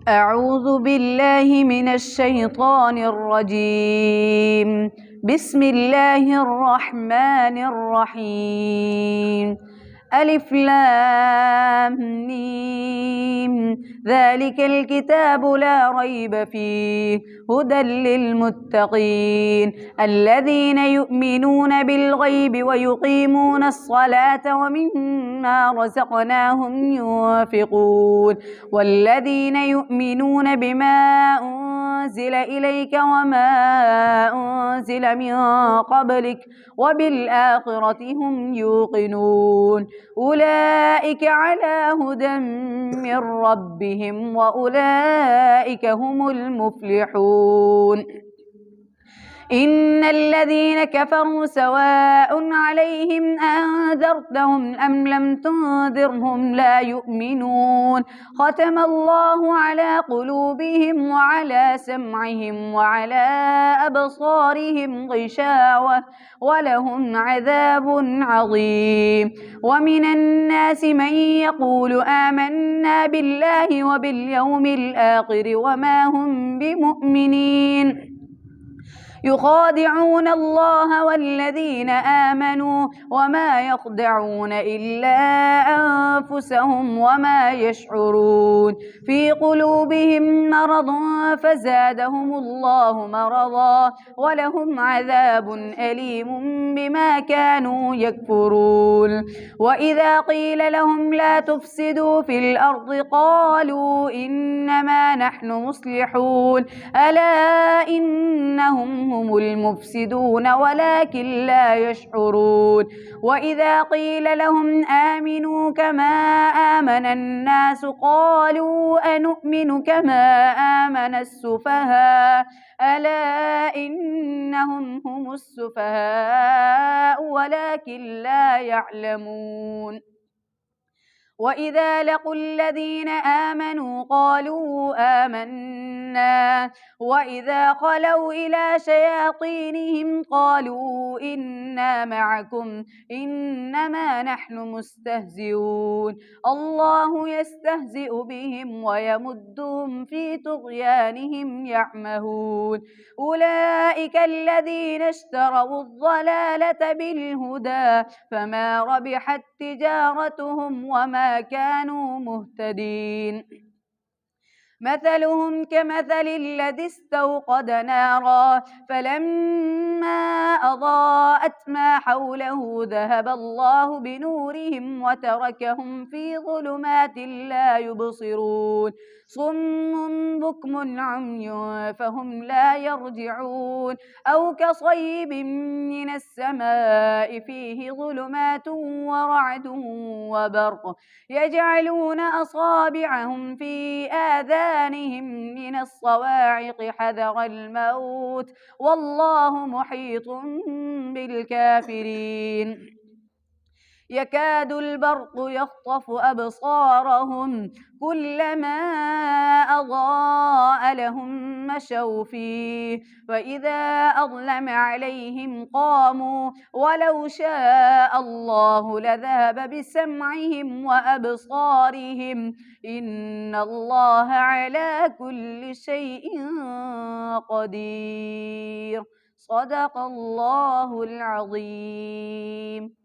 أعوذ بالله من الشيطان الرجيم. بسم الله الرحمن الرحيم. ألف لام ميم. ذلك الكتاب لا ريب فيه هدى للمتقين الذين يؤمنون بالغيب ويقيمون الصلاة ومما رزقناهم ينفقون والذين يؤمنون بما أنزل إليك وما أنزل من قبلك وبالآخرة هم يوقنون أولئك على هدى من ربهم وأولئك هم المفلحون. إن الذين كفروا سواء عليهم أنذرتهم أم لم تنذرهم لا يؤمنون ختم الله على قلوبهم وعلى سمعهم وعلى أبصارهم غشاوة ولهم عذاب عظيم. ومن الناس من يقول آمنا بالله وباليوم الآخر وما هم بمؤمنين يخادعون الله والذين آمنوا وما يخدعون إلا أنفسهم وما يشعرون في قلوبهم مرض فزادهم الله مرضا ولهم عذاب أليم بما كانوا يكفرون. وإذا قيل لهم لا تفسدوا في الأرض قالوا إنما نحن مصلحون ألا إنهم هم المفسدون ولكن لا يشعرون. وإذا قيل لهم آمنوا كما آمن الناس قالوا أنؤمن كما آمن السفهاء ألا إنهم هم السفهاء ولكن لا يعلمون. وإذا لقوا الذين آمنوا قالوا آمنا وإذا خلوا إلى شياطينهم قالوا إنا معكم إنما نحن مستهزئون الله يستهزئ بهم ويمدهم في طغيانهم يعمهون. أولئك الذين اشتروا الضلالة بالهدى فما ربحت تجارتهم وما كانوا مهتدين. مثلهم كمثل الذي استوقد نارا فلما أضاءت ما حوله ذهب الله بنورهم وتركهم في ظلمات لا يبصرون صم بكم عمي فهم لا يرجعون أو كصيب من السماء فيه ظلمات ورعد وبرق يجعلون أصابعهم في آذانهم من الصواعق حذر الموت والله محيط بالكافرين. يكاد البرق يخطف أبصارهم كلما أضاء لهم مشوا فيه فإذا أظلم عليهم قاموا ولو شاء الله لذهب بسمعهم وأبصارهم إن الله على كل شيء قدير. صدق الله العظيم.